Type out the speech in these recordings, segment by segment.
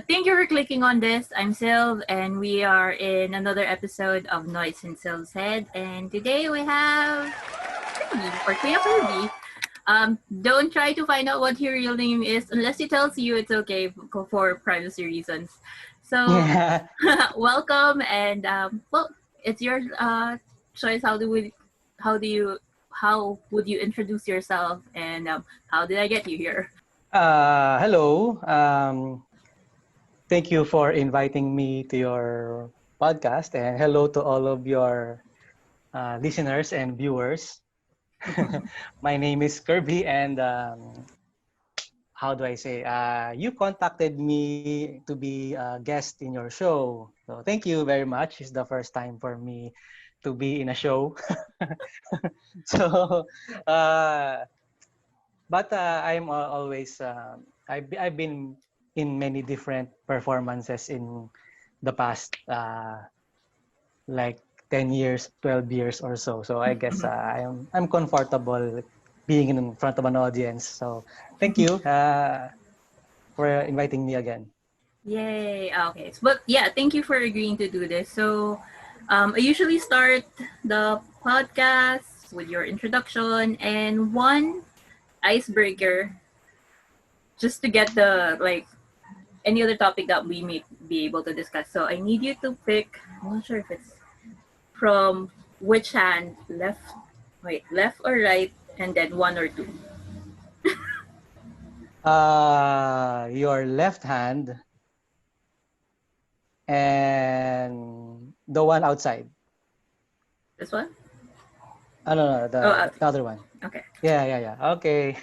Thank you for clicking on this. I'm Silve, and we are in another episode of Noise in Silve's Head. And today we have Kirby, or Kuya Kirby. Don't try to find out what your real name is unless he tells you it's okay for privacy reasons. So, Yeah. welcome, and well, it's your choice. How would you introduce yourself, and how did I get you here? Hello. Thank you for inviting me to your podcast, and hello to all of your listeners and viewers. My name is Kirby, and how do I say? You contacted me to be a guest in your show. So thank you very much. It's the first time for me to be in a show. so, uh, but I'm always I've been in many different performances in the past like 10 years, 12 years or so. So I guess I'm comfortable being in front of an audience. So thank you for inviting me again. Yay. Okay. But yeah, thank you for agreeing to do this. So I usually start the podcast with your introduction and one icebreaker just to get the any other topic that we may be able to discuss. So I need you to pick, I'm not sure if it's from which hand, left or right, and then one or two. Your left hand and the one outside. This one? No, the other one. Okay. Yeah. Okay.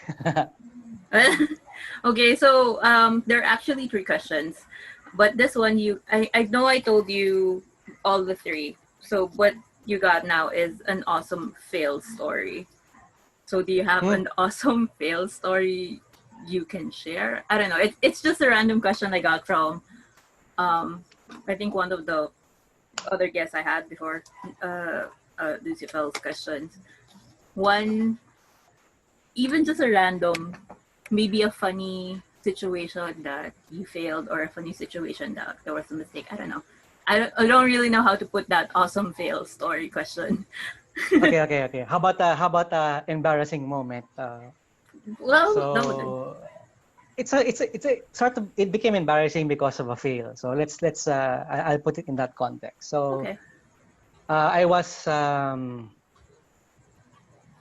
Okay, so there are actually three questions, but this one I know I told you all the three. So what you got now is an awesome fail story. So do you have an awesome fail story you can share? I don't know. It's just a random question I got from I think one of the other guests I had before Lucifer's questions. One, even just a random, maybe a funny situation that you failed or a funny situation that there was a mistake. I don't know. I don't really know how to put that awesome fail story question. Okay. How about embarrassing moment? Well, So it's a sort of, it became embarrassing because of a fail. So let's I'll put it in that context. So okay. I was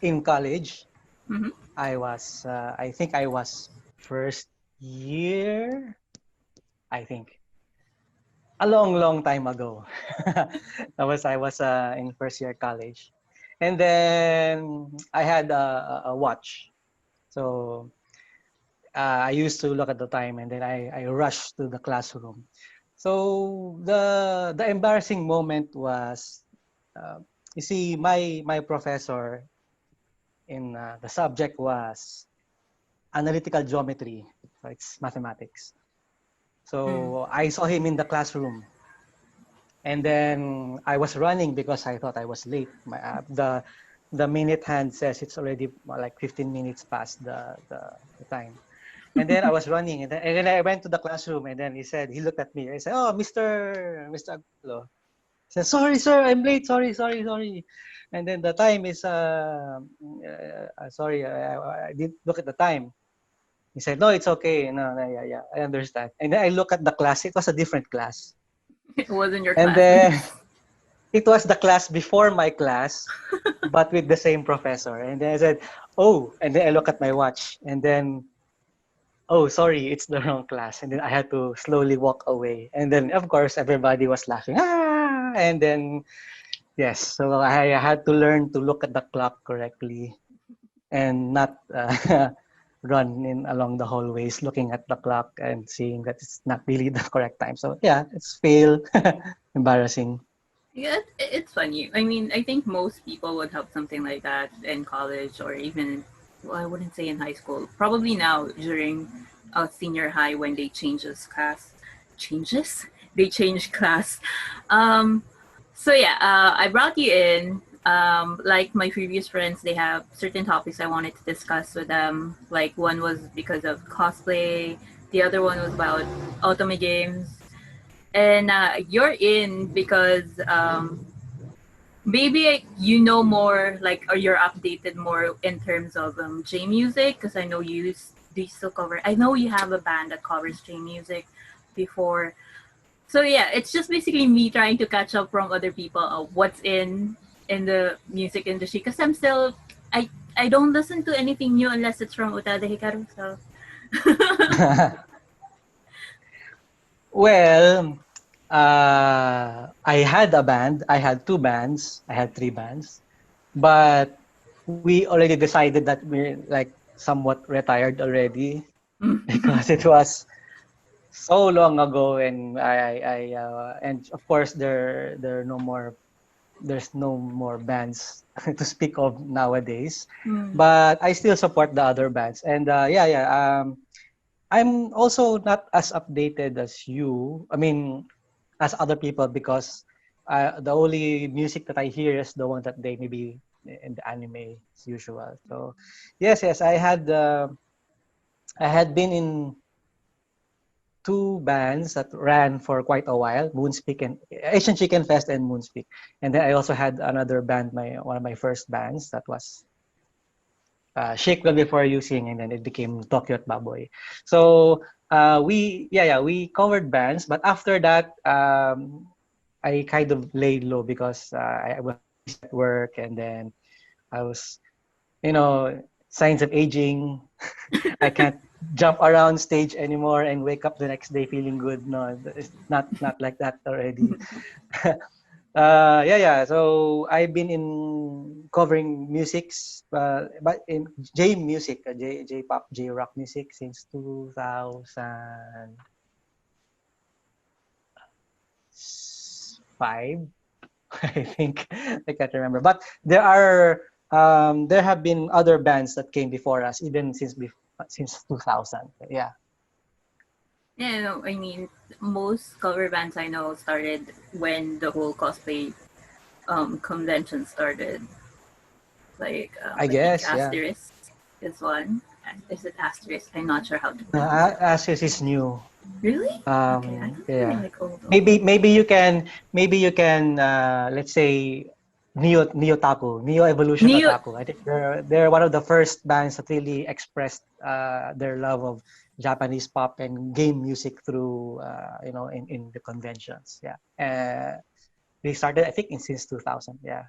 in college. Mm-hmm. I think I was first year. I think a long time ago. I was in first year college, and then I had a watch. So I used to look at the time, and then I rushed to the classroom. So the embarrassing moment was, you see, my professor in the subject was analytical geometry. So it's mathematics. So I saw him in the classroom, and then I was running because I thought I was late. The minute hand says it's already like 15 minutes past the time. And then I was running, and then I went to the classroom, and then he looked at me. I said, "Oh, Mr. Agulo." He said, "Sorry, sir, I'm late. Sorry." And then the time is sorry, I didn't look at the time. He said, "No, it's okay. No, yeah, I understand." And then I look at the class. It was a different class. It wasn't your And class. then it was the class before my class, but with the same professor. And then I said, "Oh," and then I look at my watch, and then, "Oh, sorry, it's the wrong class." And then I had to slowly walk away. And then, of course, everybody was laughing. Ah! And then, yes, so I had to learn to look at the clock correctly and not run in along the hallways looking at the clock and seeing that it's not really the correct time. So yeah, it's fail, embarrassing. Yeah, it's funny. I mean, I think most people would have something like that in college or even, well, I wouldn't say in high school. Probably now during senior high when they changes? They change class. So yeah, I brought you in Like my previous friends, they have certain topics I wanted to discuss with them. Like one was because of cosplay, the other one was about otome games, and you're in because maybe you know more, like, or you're updated more in terms of J music, because I know do you still cover. I know you have a band that covers J music before. So yeah, it's just basically me trying to catch up from other people of what's in the music industry, because I don't listen to anything new unless it's from Utada Hikaru. So Well, I had a band. I had two bands. I had three bands, but we already decided that we're like somewhat retired already because it was so long ago, and and of course there are no more. There's no more bands to speak of nowadays, mm, but I still support the other bands. And yeah. I'm also not as updated as you. I mean, as other people, because the only music that I hear is the one that they maybe in the anime as usual. So yes, I had been in two bands that ran for quite a while, Moonspeak and Asian Chicken Fest and Moonspeak. And then I also had another band, my one of my first bands that was Shake Well Before You Sing, and then it became Tokyo at Baboy. So we covered bands, but after that, I kind of laid low because I was busy at work, and then I was, signs of aging. I can't jump around stage anymore and wake up the next day feeling good. No, it's not like that already. Yeah. So I've been in covering musics, but in J music, J pop, J rock music since 2005. I think I can't remember. But there have been other bands that came before us, even since 2000. Yeah. yeah, no, I mean, most cover bands I know started when the whole cosplay convention started. Like I I think guess. Yeah. Asterisk is one. Is it Asterisk? I'm not sure how to No, pronounce it. Ashes is new. Really? Okay, I thought they were Yeah. like old. Maybe you can let's say Neo Taku, Neo Evolution New. Otaku. I think they're one of the first bands that really expressed their love of Japanese pop and game music through in the conventions. Yeah. They started I think since 2000. Yeah.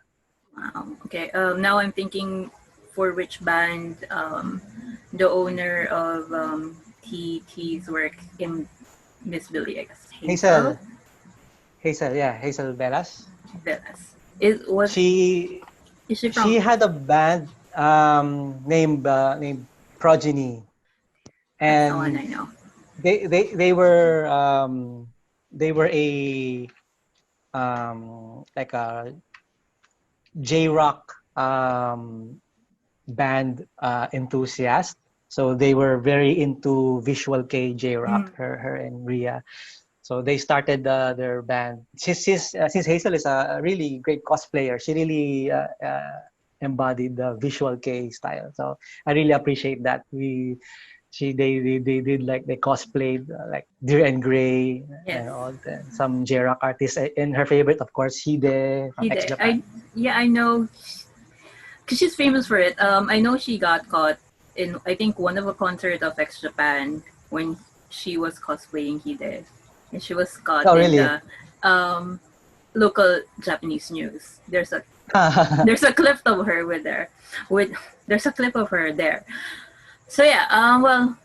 Wow. Okay. Now I'm thinking for which band the owner of T's work in Miss Billy, I guess. Hazel Hazel. Hazel, yeah, Hazel Velas. Villas. She Is she she from? had a band named Progeny, That's the one and I know. they were a like a J rock band enthusiast. So they were very into visual K J rock. Mm. Her and Ria. So they started their band. Since Hazel is a really great cosplayer, she really embodied the visual K style. So I really appreciate that. They did like they cosplayed like Deer and Gray Yes. and all some J-Rock artists. And her favorite, of course, Hide from X Hide. Japan. I know because she's famous for it. I know she got caught in I think one of a concert of X Japan when she was cosplaying Hide, and she was caught Oh, in really? the um, local Japanese news. There's a clip of her with there's a clip of her there. So yeah, well,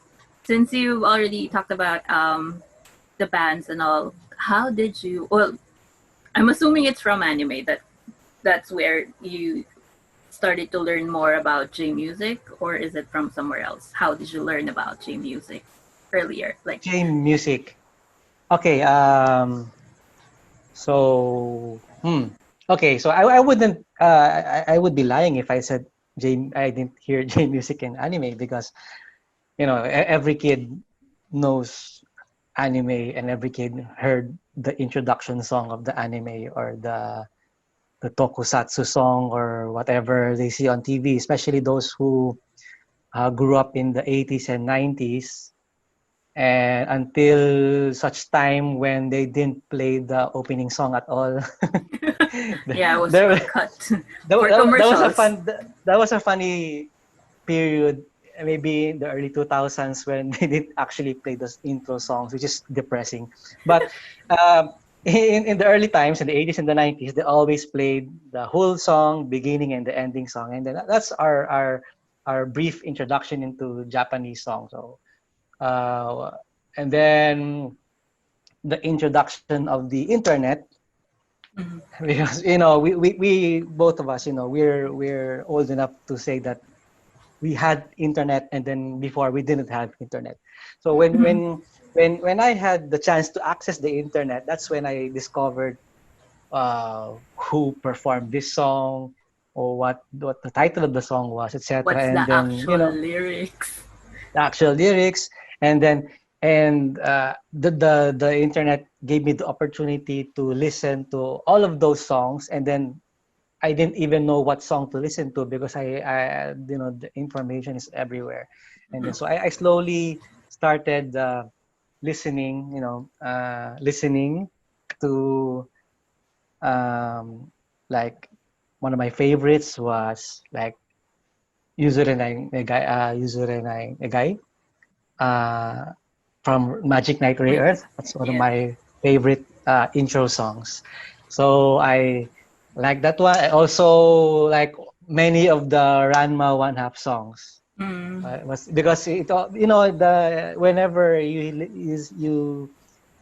since you've already talked about the bands and all, how did you? Well, I'm assuming it's from anime that's where you started to learn more about J music, or is it from somewhere else? How did you learn about J music earlier? Like, J music. Okay. So, okay. So I wouldn't. I would be lying if I said I didn't hear J music in anime because every kid knows anime and every kid heard the introduction song of the anime or the tokusatsu song or whatever they see on TV, especially those who grew up in the 80s and 90s, and until such time when they didn't play the opening song at all. Yeah, it was there, cut for that was a commercials. fun, that was a funny period, maybe in the early 2000s, when they didn't actually play the intro songs, which is depressing. But in the early times, in the 80s and the 90s, they always played the whole song, beginning and the ending song. And then that's our brief introduction into Japanese songs. So, uh, and then the introduction of the internet, Mhm. because we both of us, we're old enough to say that we had internet, and then before we didn't have internet. So Mhm. when I had the chance to access the internet, that's when I discovered who performed this song, or what the title of the song was, etc. What's And the then actual lyrics? the actual lyrics, and then the internet gave me the opportunity to listen to all of those songs, and then I didn't even know what song to listen to, because the information is everywhere. And then Mhm. so I slowly started listening, listening to, um, like, one of my favorites was like Yuzure Negai, uh, from Magic Knight Ray Like, Earth. That's one of yeah. my favorite intro songs. So I like that one. I also like many of the Ranma One Half songs. Mm. Was because the whenever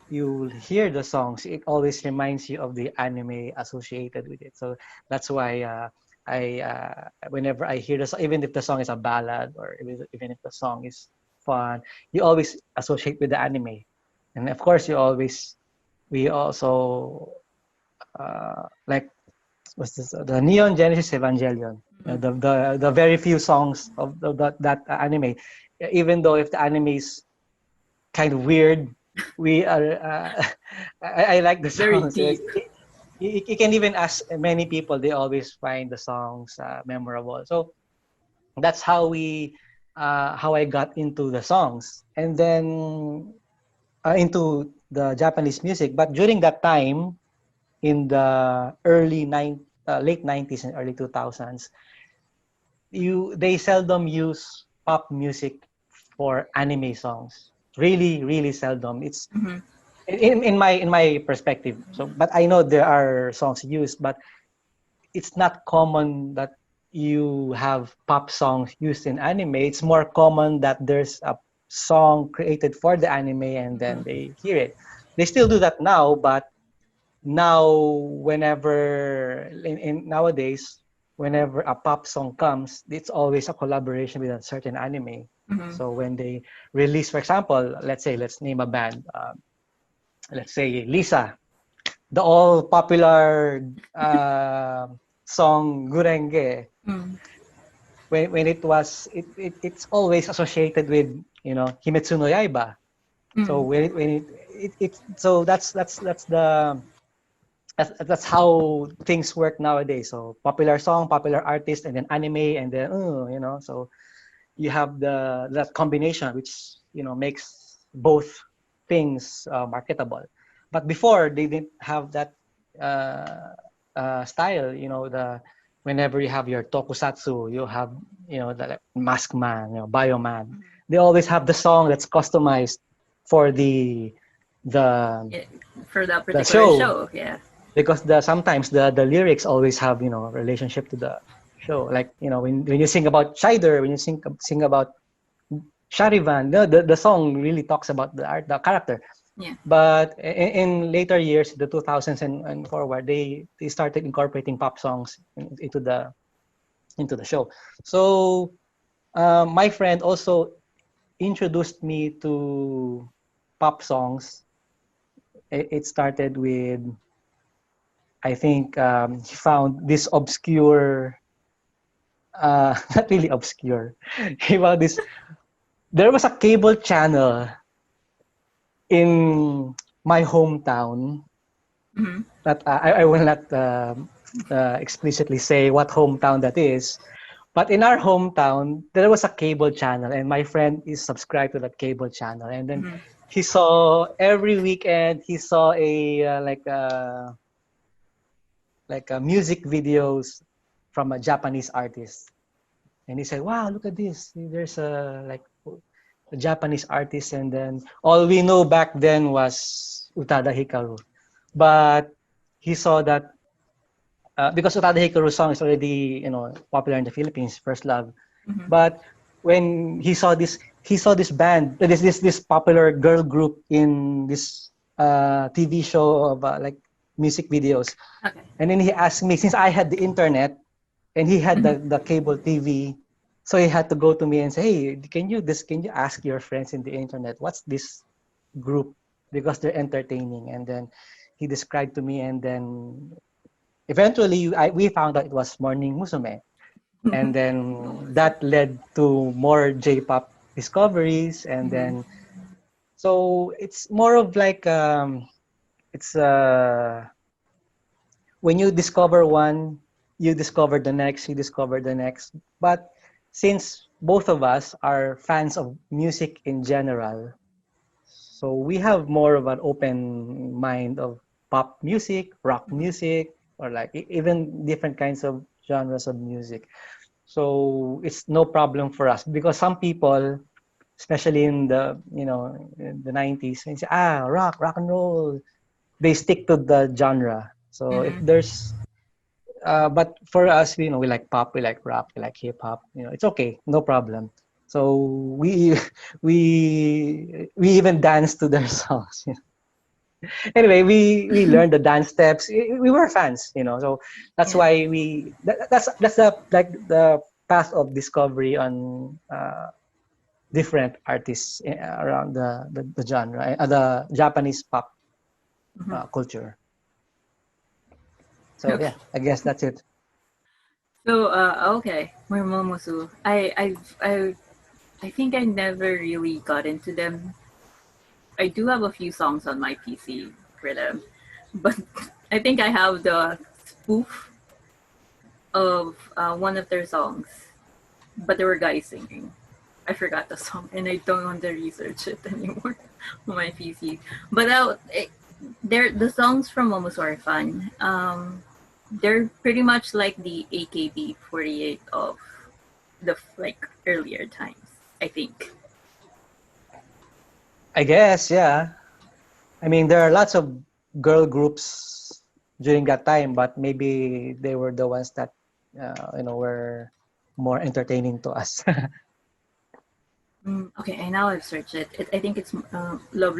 you hear the songs, it always reminds you of the anime associated with it. So that's why I whenever I hear the song, even if the song is a ballad, or even if the song is fun, you always associate with the anime. And of course, we also like, what's this, the Neon Genesis Evangelion. Mhm. The very few songs of that anime, even though if the anime is kind of weird, we are I like the Very songs. deep. You can even ask many people, they always find the songs memorable. So that's how I got into the songs, and then into the Japanese music. But during that time, in the late 90s and early 2000s, they seldom use pop music for anime songs. Really, really seldom. It's Mhm. in my perspective. So, but I know there are songs used, but it's not common that you have pop songs used in anime. It's more common that there's a song created for the anime, and then Mhm. they hear it. They still do that now, but now, whenever in nowadays, whenever a pop song comes, it's always a collaboration with a certain anime. Mhm. So when they release, for example, let's name a band, let's say Lisa, the all popular song Gurenge, Mhm. when it's always associated with, Himetsu no Yaiba. So Mhm. so that's how things work nowadays. So popular song, popular artist, and then anime, and then so you have that combination, which makes both things marketable. But before, they didn't have that uh, style. Whenever you have your tokusatsu, you have the like, Mask Man, Bioman. They always have the song that's customized for the Yeah, for that the particular show, show, yeah. because sometimes the lyrics always have relationship to the show. Like when you sing about Shider, when you sing about Sharivan, the song really talks about the character. Yeah. But in later years, the 2000s and forward, they started incorporating pop songs into the show. So my friend also introduced me to pop songs. It started with, I think, he found this obscure, not really obscure. He found this. There was a cable channel in my hometown Mhm. that I will not explicitly say what hometown that is. But in our hometown, there was a cable channel, and my friend is subscribed to that cable channel. And then Mhm. he saw every weekend he saw a music videos from a Japanese artist, and he said, "Wow, look at this! There's a Japanese artist." And then all we know back then was Utada Hikaru, but he saw that because Utada Hikaru's song is already popular in the Philippines, First Love. Mhm. But when he saw this band, this popular girl group in this TV show of music videos. Okay. And then he asked me, since I had the internet and he had Mhm. the cable TV, so he had to go to me and say, "Hey, can you ask your friends in the internet what's this group, because they're entertaining." And then he described to me, and then eventually we found out it was Morning Musume. And then Momusu. that led to more J-pop discoveries. And Mhm. then so it's more of it's when you discover one, you discover the next, you discover the next. But since both of us are fans of music in general, so we have more of an open mind of pop music, rock Mhm. music, or even different kinds of genres of music. So it's no problem for us, because some people, especially in the 90s, and say, rock and roll, they stick to the genre. So if Mhm. there's but for us, we like pop, we like rock, we like hip hop. It's okay, no problem. So we we even dance to their songs. Anyway, we learned the dance steps. We were fans. So that's Yeah. why that's the path of discovery on different artists around the genre, the Japanese pop Mhm. culture. So Okay. yeah, I guess that's it. So okay, more Momusu. I think I never really got into them. I do have a few songs on my PC for them, but I think I have the spoof of one of their songs, but there were guys singing. I forgot the song, and I don't want to research it anymore on my PC. But the songs from Momusu are fun. They're pretty much like the AKB48 of the earlier times, I think. I guess, yeah. I mean, there are lots of girl groups during that time, but maybe they were the ones that were more entertaining to us. Okay, and now I've searched it. I think it's Ugh. Love.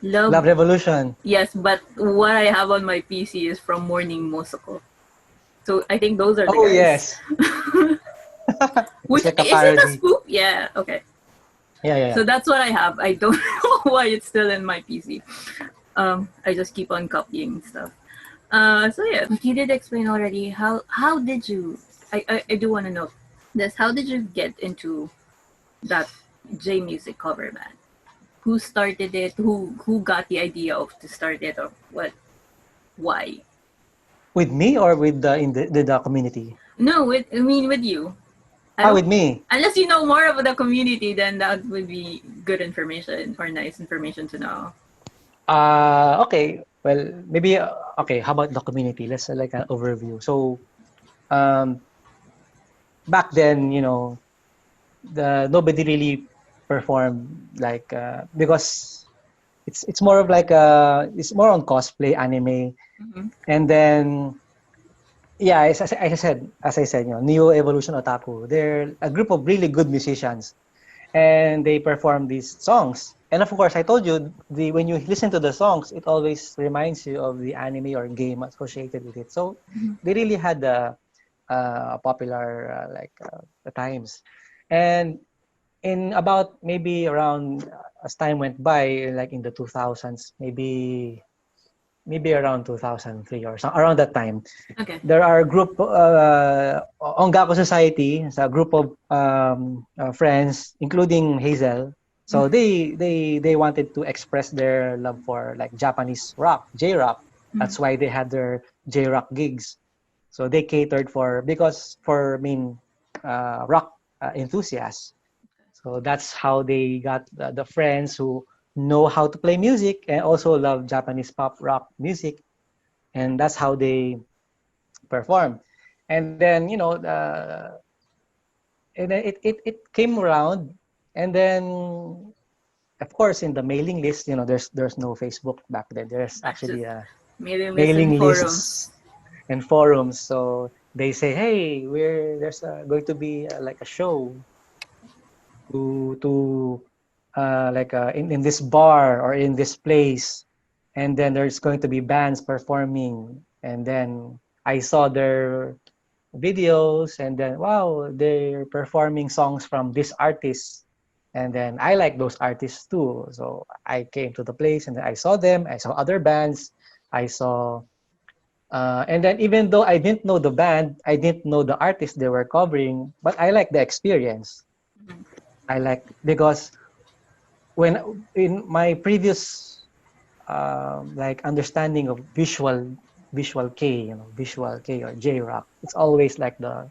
Love Revolution. Yes, but what I have on my PC is from Morning Mosoko. So I think those are the Oh guys. yes, it's Which like a is it a parody. spoof? Yeah. Okay. Yeah, yeah, So yeah. that's what I have. I don't know why it's still in my PC. I just keep on copying stuff. So yeah, but you did explain already. How did you? I do want to know this. How did you get into that J music cover band? Who started it? Who got the idea of to start it, or what? Why? With me or with the community? No, I mean with you. I With don't. me. Unless you know more about the community, then that would be good information or nice information to know. Okay. Well, maybe okay. How about the community? Let's like an overview. So, um, back then, the nobody really performed because it's more of it's more on cosplay anime. Mm-hmm. And then yeah, as I said, Neo Evolution Otaku, they're a group of really good musicians, and they perform these songs. And of course, I told you, the when you listen to the songs, it always reminds you of the anime or game associated with it. So Mm-hmm. they really had the popular the times. And in about maybe around as time went by, like in the 2000s, maybe around 2003 or so, around that time, Okay. there are group Ongaku Society. It's a group of friends, including Hazel. So Mm-hmm. they wanted to express their love for like Japanese rock, J rock. Mm-hmm. That's why they had their J-rock gigs. So they catered for, because for, I mean, rock enthusiasts. So that's how they got the friends who know how to play music and also love Japanese pop rock music, and that's how they perform. And then, you know, and then it came around, and then of course in the mailing list, you know, there's no Facebook back then. There's That's just actually maybe missing mailing forums. lists and forums. So they say, hey, there's going to be like a show to like in this bar or in this place, and then there's going to be bands performing, and then I saw their videos, and then wow, they're performing songs from this artist, and then I like those artists too, so I came to the place and then I saw them, I saw other bands, I saw and then even though I didn't know the band, I didn't know the artist they were covering, but I like the experience. Mhm. I like, because when in my previous like understanding of visual K, you know, visual K or J rock, it's always like the,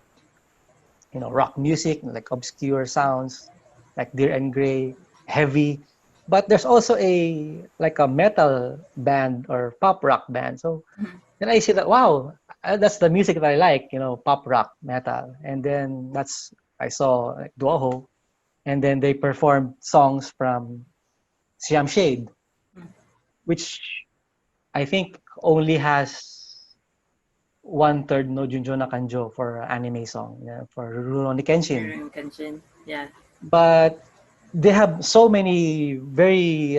you know, rock music, like obscure sounds, like Deer and Gray, heavy. But there's also a like a metal band or pop rock band. So Mhm. then I see that, wow, that's the music that I like, you know, pop rock, metal. And then that's, I saw like Duoho, and then they performed songs from Siam Shade, Mhm. which I think only has one third no Junjo na Kanjo for anime song, yeah, for Rurouni Kenshin. Rurouni Kenshin. Yeah. But they have so many very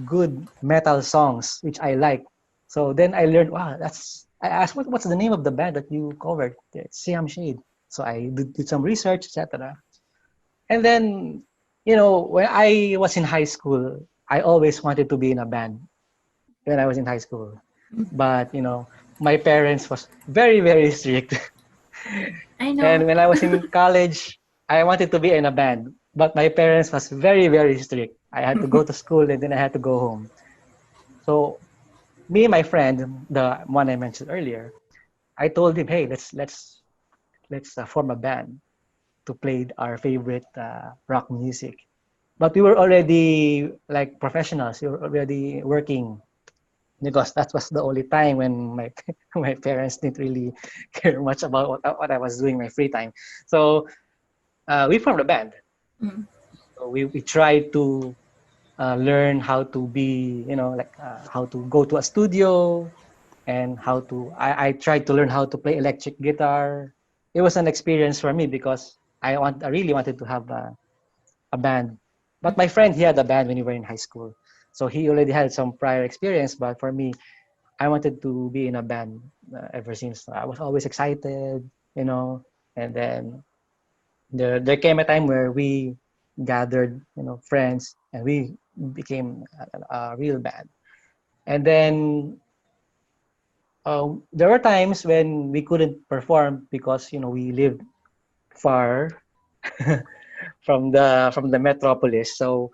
good metal songs which I like. So then I learned, wow, that's. I asked, what's the name of the band that you covered? It's Siam Shade. So I did some research, etc. And then, you know, when I was in high school, I always wanted to be in a band when I was in high school. But, you know, my parents was very, very strict. I know. And when I was in college, I wanted to be in a band, but my parents was very, very strict. I had to go to school and then I had to go home. So me and my friend, the one I mentioned earlier, I told him, hey, let's form a band to play our favorite rock music. But we were already like professionals. We were already working, because that was the only time when my my parents didn't really care much about what I was doing in my free time. So we formed a band. Mhm. So we tried to learn how to be, you know, like how to go to a studio, and how to, I tried to learn how to play electric guitar. It was an experience for me because I really wanted to have a band. But my friend, he had a band when we were in high school. So he already had some prior experience. But for me, I wanted to be in a band ever since. I was always excited, you know. And then there came a time where we gathered, you know, friends, and we became a real band. And then there were times when we couldn't perform because, you know, we lived far from the metropolis. So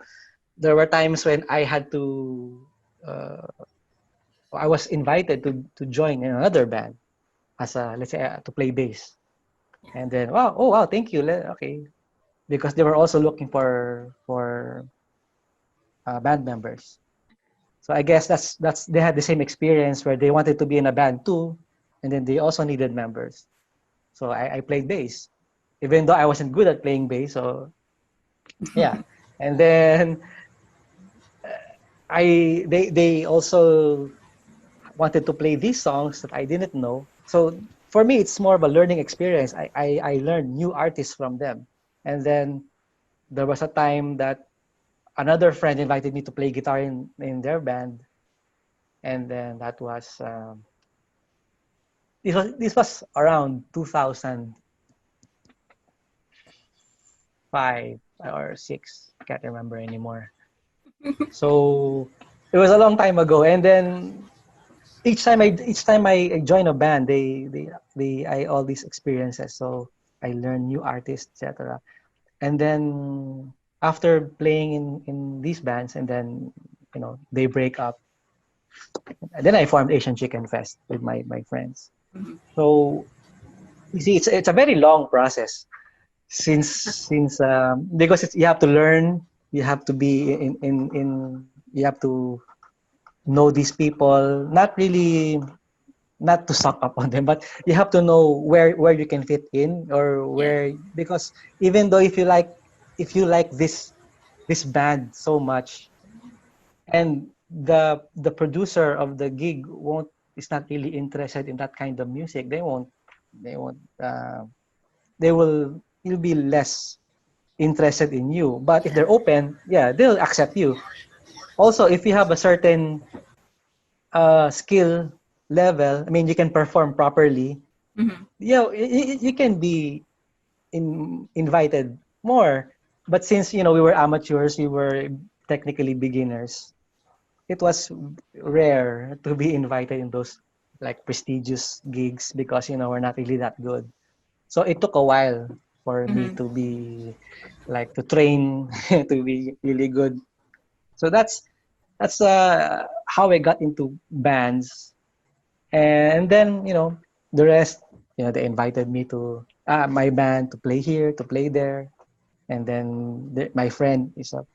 there were times when uh, I was invited to join in another band as a, let's say, to play bass. And then, wow, oh wow, thank you. Okay, because they were also looking for band members. So I guess that's they had the same experience where they wanted to be in a band too, and then they also needed members. So I played bass, even though I wasn't good at playing bass. So yeah, and then they also wanted to play these songs that I didn't know. So for me, it's more of a learning experience. I learned new artists from them, and then there was a time that another friend invited me to play guitar in their band, and then that was this was around 2005 or six. I can't remember anymore. So it was a long time ago, and then each time I join a band, they I all these experiences. So I learn new artists, etc. And then after playing in these bands, and then, you know, they break up. And then I formed Asian Chicken Fest with my friends. Mm-hmm. So you see, it's a very long process since because you have to learn, you have to be you have to know these people, not really, not to suck up on them, but you have to know where you can fit in, or Yeah. where, because even though if you like this band so much, and the producer of the gig won't is not really interested in that kind of music, they won't they will you'll be less interested in you. But if Yeah. they're open, yeah, they'll accept you. Also, if you have a certain skill level, I mean, you can perform properly, Mm-hmm. you can be invited more. But since we were amateurs, we were technically beginners, it was rare to be invited in those like prestigious gigs, because we're not really that good. So it took a while for me Mm-hmm. to be like to train to be really good. So that's how I got into bands. And then the rest, they invited me to my band to play here, to play there. And then my friend is a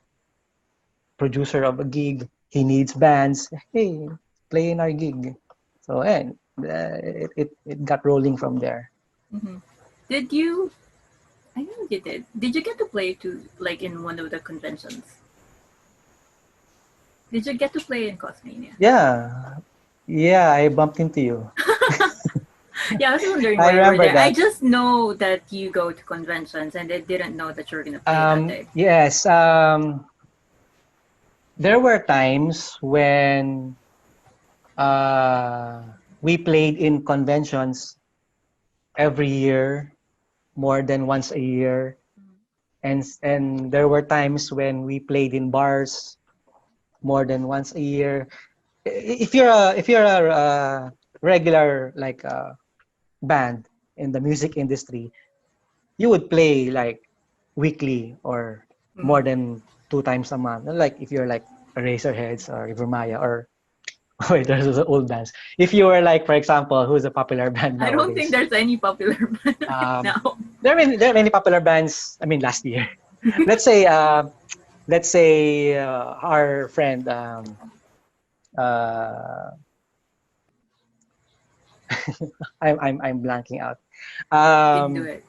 producer of a gig. He needs bands. Hey, play in our gig. So and it got rolling from there. Mm-hmm. Did you? I think you did. Did you get to play to like in one of the conventions? Did you get to play in Cosmania? Yeah, yeah, I bumped into you. Yeah, I was wondering I why you were remember there. I that. just know that you go to conventions, and I didn't know that you were gonna play that day. Yes, there were times when we played in conventions every year, more than once a year, and there were times when we played in bars more than once a year. If you're a regular like band in the music industry, you would play like weekly or more Mm-hmm. than 2 times a month. Like if you're like Razorheads or Rivermaya or wait, there's those old bands. If you were like, for example, who's a popular band I don't think nowadays? there's any popular band right Um, now. there are many popular bands. I mean, last year. let's say uh, let's say our friend uh, I'm blanking out. You can do Um, it.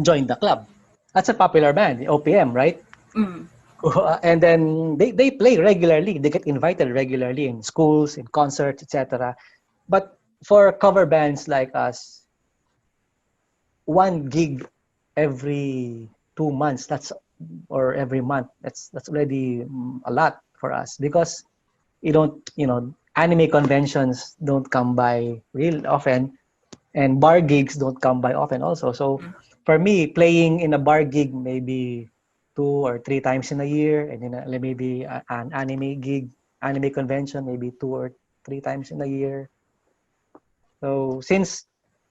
joined the club. That's a popular band, OPM, right? Mm. And then they play regularly. They get invited regularly in schools, in concerts, etc. But for cover bands like us, one gig every 2 months, or every month, that's already a lot for us, because anime conventions don't come by real often, and bar gigs don't come by often also. So Mm. for me, playing in a bar gig maybe 2 or 3 times in a year, and then maybe an anime gig, anime convention maybe 2 or 3 times in a year. So since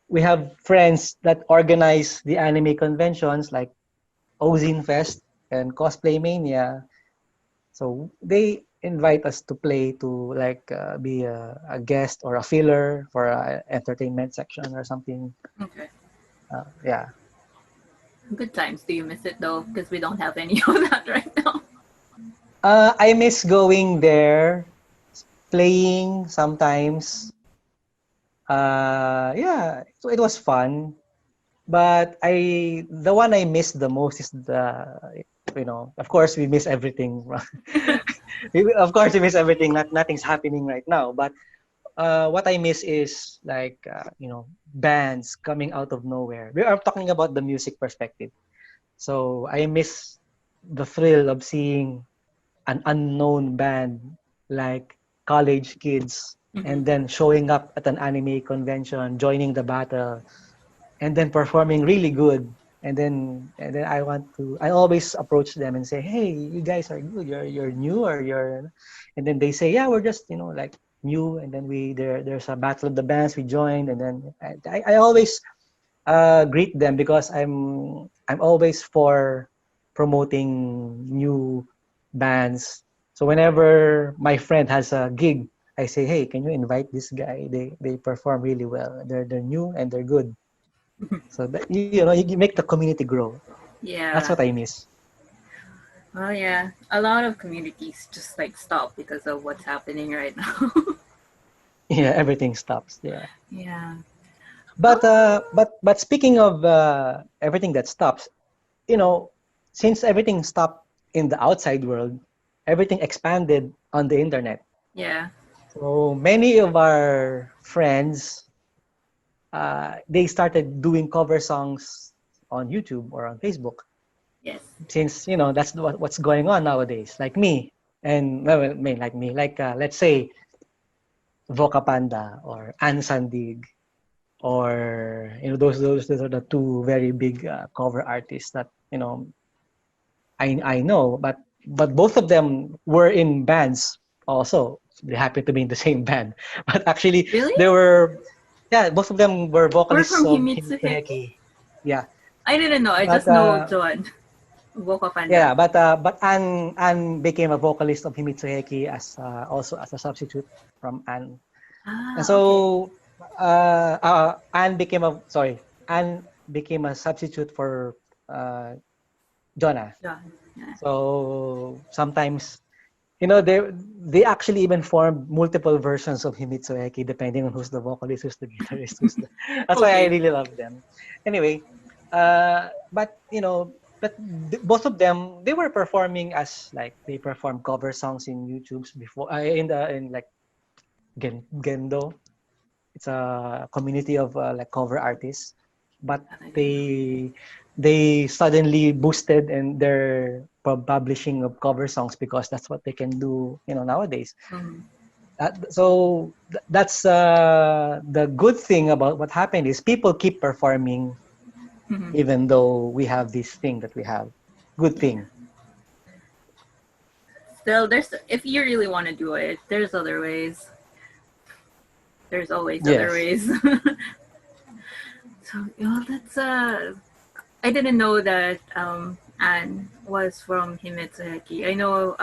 we have friends that organize the anime conventions like Ozine Fest and Cosplay Mania, so they invite us to play, to like be a guest or a filler for a entertainment section or something. Okay. Yeah. Good times. Do you miss it though? Because we don't have any of that right now. I miss going there, playing sometimes. Yeah, so it was fun. But the one I miss the most is of course we miss everything. Of course we miss everything. Nothing's happening right now. But what I miss is like bands coming out of nowhere. We are talking about the music perspective. So I miss the thrill of seeing an unknown band like college kids, Mm-hmm. and then showing up at an anime convention, joining the battle, and then performing really good. And then I always approach them and say, hey, you guys are good, you're new, or you're, and then they say, yeah, we're just like new. And then there's a battle of the bands, we joined. And then I always greet them, because I'm always for promoting new bands. So whenever my friend has a gig, I say, hey, can you invite this guy? They perform really well. They're new and they're good. So that, you make the community grow. That's Yeah. what I miss. Oh yeah. A lot of communities just like stop because of what's happening right now. Yeah, everything stops. Yeah. Yeah. But speaking of everything that stops, you know, since everything stopped in the outside world, everything expanded on the internet. Yeah. So many of our friends, they started doing cover songs on YouTube or on Facebook, Yes. since that's what's going on nowadays. Like me, and well, I mean, like me, like let's say Voca Panda or Ann Sandig, or those are the two very big cover artists that I know, but both of them were in bands also. They happened to be in the same band, but actually Really? they were, yeah, both of them were We're vocalists from of Himitsu Himitsu Heki. Heki. Yeah, I didn't know. I but just know John. Woka yeah, Panda. but Anne became a vocalist of Himitsu Heki as also as a substitute from Anne. And Ah, okay. so Anne became a substitute for uh, Jonah. John. Yeah. So sometimes, they actually even formed multiple versions of Himitsu Eki depending on who's the vocalist, who's the guitarist, That's why I Okay. really love them. Anyway, but both of them, they were performing as like they perform cover songs in YouTube's before, in like Gendo. It's a community of like cover artists, but I didn't know. they they suddenly boosted and their publishing of cover songs because that's what they can do, nowadays. Mm-hmm. That's the good thing about what happened is people keep performing Mm-hmm. even though we have this thing that we have. Good Yeah. thing. Still, there's if you really want to do it, there's other ways. There's always other Yes. ways. So that's I didn't know that Anne was from Himetsuheki. I know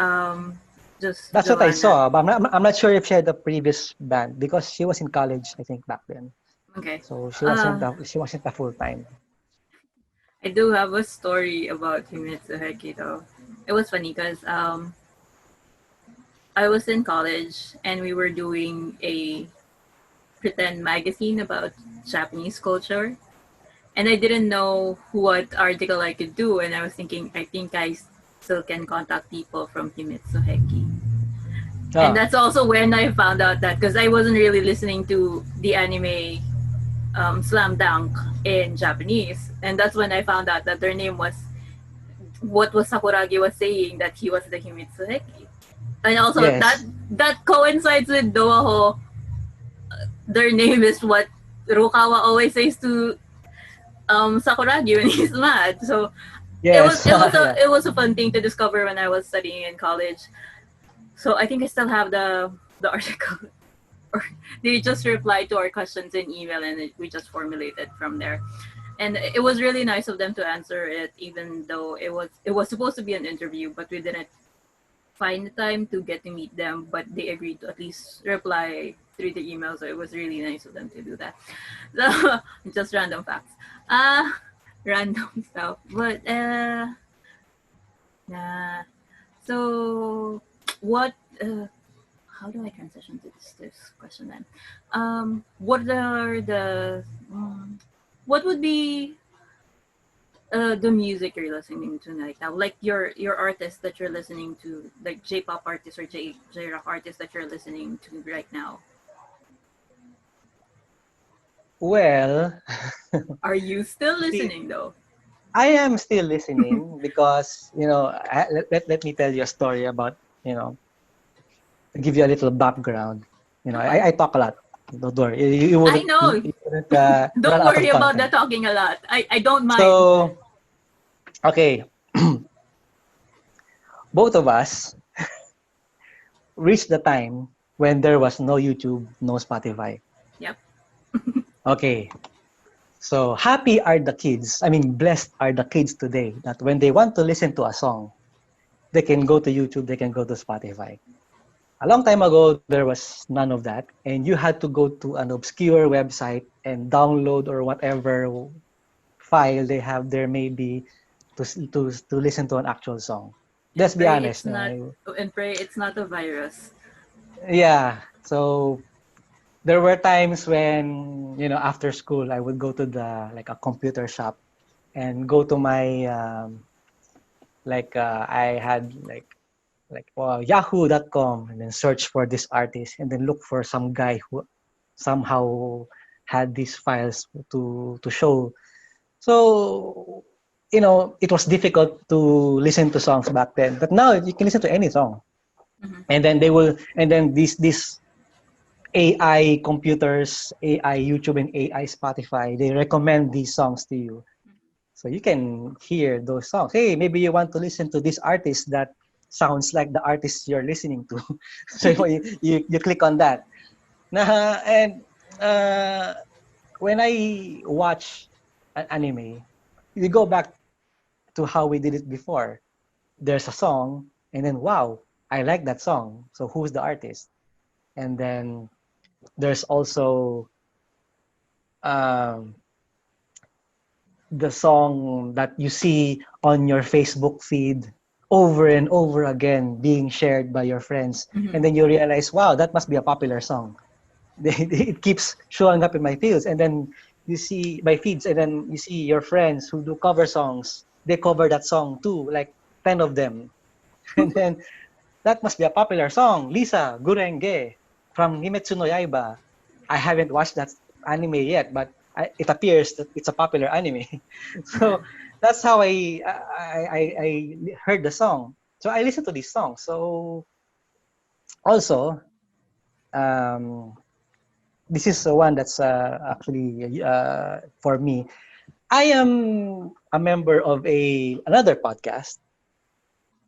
just That's what I Joanna. saw, but I'm not sure if she had a previous band because she was in college, I think, back then. Okay. So Uh, she wasn't a full time. I do have a story about Himetsuheki though. It was funny because I was in college and we were doing a pretend magazine about Japanese culture. And I didn't know what article I could do. And I was thinking, I think I still can contact people from Himitsu Heki. And Ah, that's also when I found out that, because I wasn't really listening to the anime Slam Dunk in Japanese. And that's when I found out that their name was what was Sakuragi was saying, that he was the Himitsu Heki. And also yes. that coincides with Doaho. Their name is what Rukawa always says to Sakuragi when he's mad. So Yes. Yeah. it was a fun thing to discover when I was studying in college. So I think I still have the article, or they just replied to our questions in email, and we just formulated from there. And it was really nice of them to answer it, even though it was supposed to be an interview, but we didn't find the time to get to meet them. But they agreed to at least reply through the email, so it was really nice of them to do that. So just random facts. Random stuff. But nah. So what? How do I transition to this question then? What are the what would be the music you're listening to right now? Like your artist that you're listening to, like J-pop artist or J-rock artist that you're listening to right now. Well, Are you still see, listening though? I am still listening because, let me tell you a story about, to give you a little background. Okay. I talk a lot. Don't worry. You I wouldn't, know. you wouldn't run Don't out worry of about the content. talking a lot. I don't mind. So, okay, both of us reached the time when there was no YouTube, no Spotify. Yep. Okay, so happy are the kids. I mean, blessed are the kids today that when they want to listen to a song, they can go to YouTube, they can go to Spotify. A long time ago, there was none of that, and you had to go to an obscure website and download or whatever file they have there, maybe to listen to an actual song. Let's And be pray honest. it's not and pray it's not a virus. Yeah. So there were times when, after school, I would go to the like a computer shop and go to my I had yahoo.com, and then search for this artist and then look for some guy who somehow had these files to show. So, it was difficult to listen to songs back then, but now you can listen to any song. Mhm. And then these AI computers, AI YouTube, and AI Spotify, they recommend these songs to you. So you can hear those songs. Hey, maybe you want to listen to this artist that sounds like the artist you're listening to. So you click on that. And uh, when I watch an anime, you go back to how we did it before. There's a song, and then wow, I like that song. So who's the artist? And then there's also um, the song that you see on your Facebook feed over and over again being shared by your friends. And Mhm. then you realize, wow, that must be a popular song. It keeps showing up in my feeds. And then you see my feeds, and then you see your friends who do cover songs. They cover that song too, like 10 of them. And then that must be a popular song. Lisa, Gurenge from Himetsu no Yaiba. I haven't watched that anime yet, but it appears that it's a popular anime. Yeah. So that's how I heard the song. So I listened to this song. So also, um, this is the one that's actually for me. I am a member of a another podcast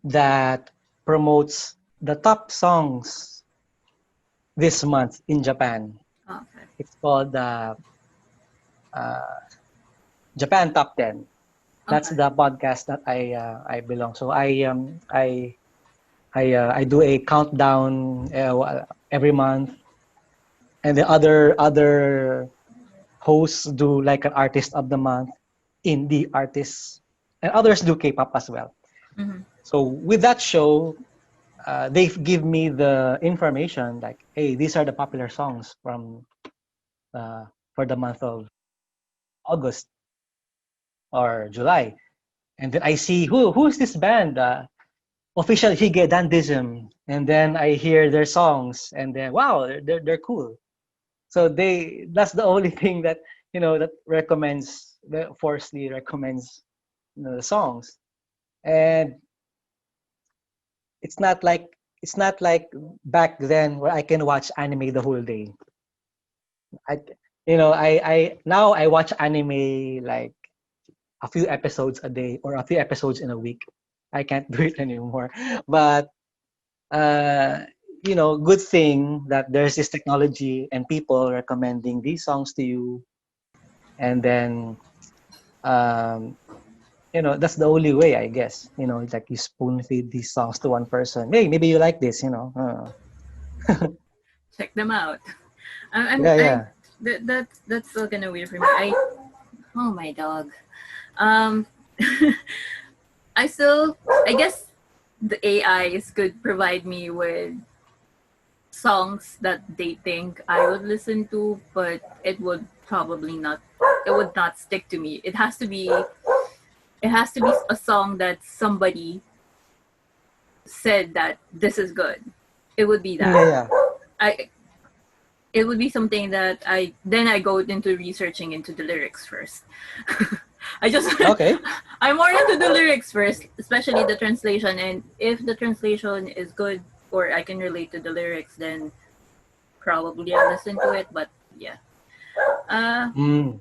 that promotes the top songs this month in Japan. Okay. It's called the uh, Japan Top 10. That's Okay. the podcast that I belong. So I do a countdown every month, and the other hosts do like an artist of the month, indie artists, and others do K-pop as well. Mhm. So with that show, they give me the information like, hey, these are the popular songs from uh, for the month of August or July. And then I see who's this band, official Hige Dandism, and then I hear their songs, and then wow, they're cool. So that's the only thing that that forcefully recommends the songs. And it's not like it's not like back then where I can watch anime the whole day. I I now I watch anime like a few episodes a day or a few episodes in a week. I can't do it anymore. But uh, good thing that there's this technology and people recommending these songs to you, and then um, that's the only way, I guess. It's like you spoon feed these songs to one person. Hey, maybe you like this. Check them out. Yeah, I yeah. that's still kind of weird for me. Oh my dog. Um, I still I guess the AIs could provide me with songs that they think I would listen to, but it would probably not. It would not stick to me. It has to be a song that somebody said that this is good. It would be Yeah, that. yeah. I it would be something that I go into researching into the lyrics first. I just Okay. I'm more into the lyrics first, especially the translation. And if the translation is good or I can relate to the lyrics, then probably I'll listen to it. But yeah, uh, Mm.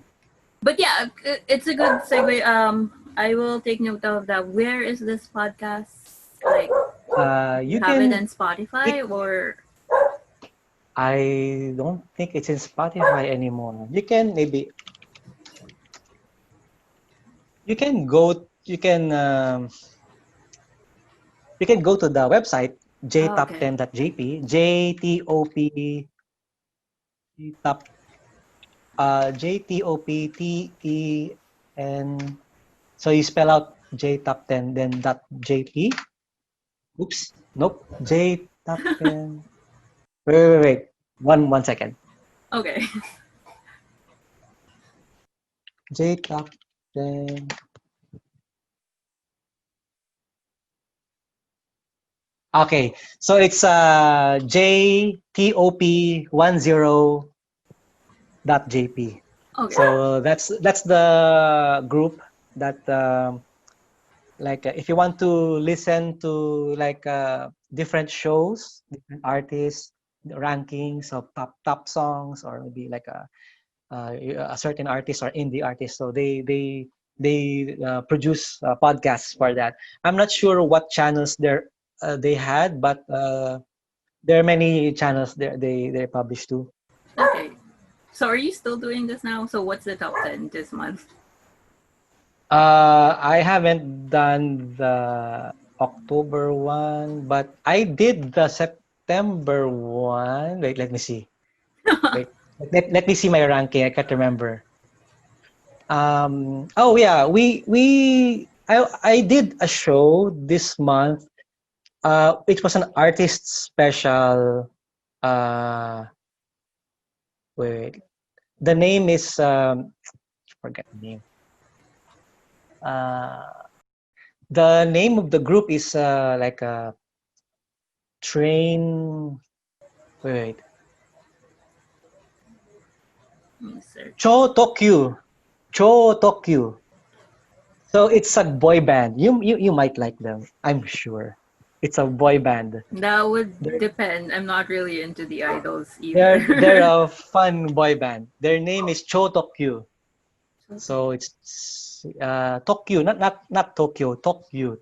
but yeah, it's a good segue. I will take note of that. Where is this podcast? Like, you You have it can in Spotify pick. or I don't think it's in Spotify anymore. You can go you can um, you can go to the website Oh, okay. jtop10.jp, JTOP top JTOPTEN. So you spell out JTop10 then .jp. Oops, nope. JTop10. Wait. One second. Okay. JTop10. Okay, so it's JTOP10.jp. Okay. So that's the group that like if you want to listen to like different shows, different artists, rankings of top songs, or maybe like a certain artist or indie artist. So they produce podcasts for that. I'm not sure what channels they had, but there are many channels they publish too. Okay. So are you still doing this now? So what's the top 10 this month? I haven't done the October one, but I did the September one. Wait, let me see. Wait, let me see my ranking. I can't remember. Oh yeah, I did a show this month. It was an artist special. Uh, wait, the name is forget the name. Uh, the name of the group is like a train. Wait, Let me search. Cho Tokyo. Cho Tokyo. So it's a boy band. You might like them. I'm sure. It's a boy band. That would They're depend. I'm not really into the idols they're either. a fun boy band. Their name is Cho Tokyo. So it's Tokyo, not Tokyo, Tokyo. You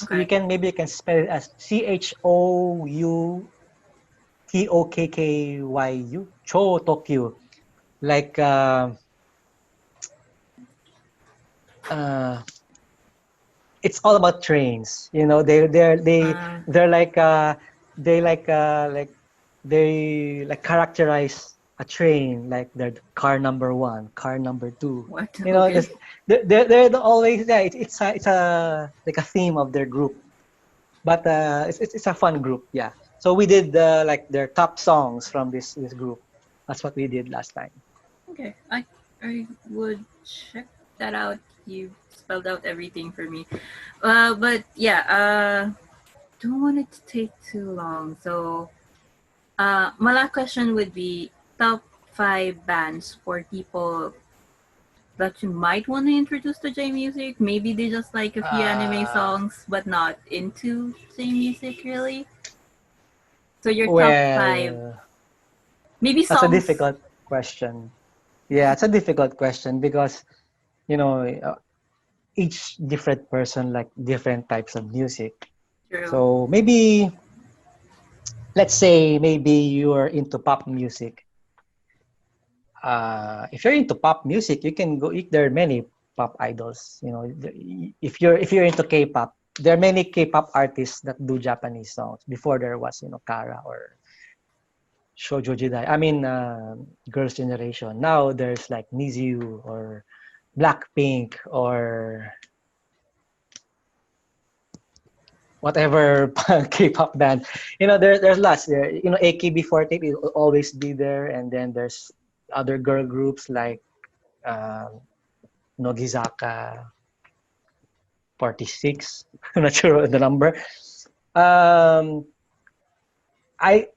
Okay. can maybe you can spell it as CHOUTOKKYU. Cho Tokyo. Like uh, it's all about trains. You know, Uh, they're like they like characterize a train like they're car number one, car number two. what? You know, Okay. just they're always yeah. It's a like a theme of their group, but it's a fun group. Yeah. So we did like their top songs from this group. That's what we did last time. Okay. I would check that out. You spelled out everything for me. But yeah, don't want it to take too long. So, my last question would be top 5 bands for people that you might want to introduce to J music. Maybe they just like a few anime Uh, songs, but not into J music really. So your top five, well, maybe that's a songs. difficult question. Yeah, it's a difficult question because you know each different person like different types of music. True. So maybe let's say maybe you are into pop music. If you're into pop music, you can go. There are many pop idols. You know, if you're into K-pop, there are many K-pop artists that do Japanese songs. Before there was Kara or Shoujo Jidai. I mean, Girls' Generation. Now there's like Niziu or Blackpink or whatever K-pop band. There's lots there. AKB48 will always be there, and then there's other girl groups like um, Nogizaka 46. I'm not sure the number. Um, I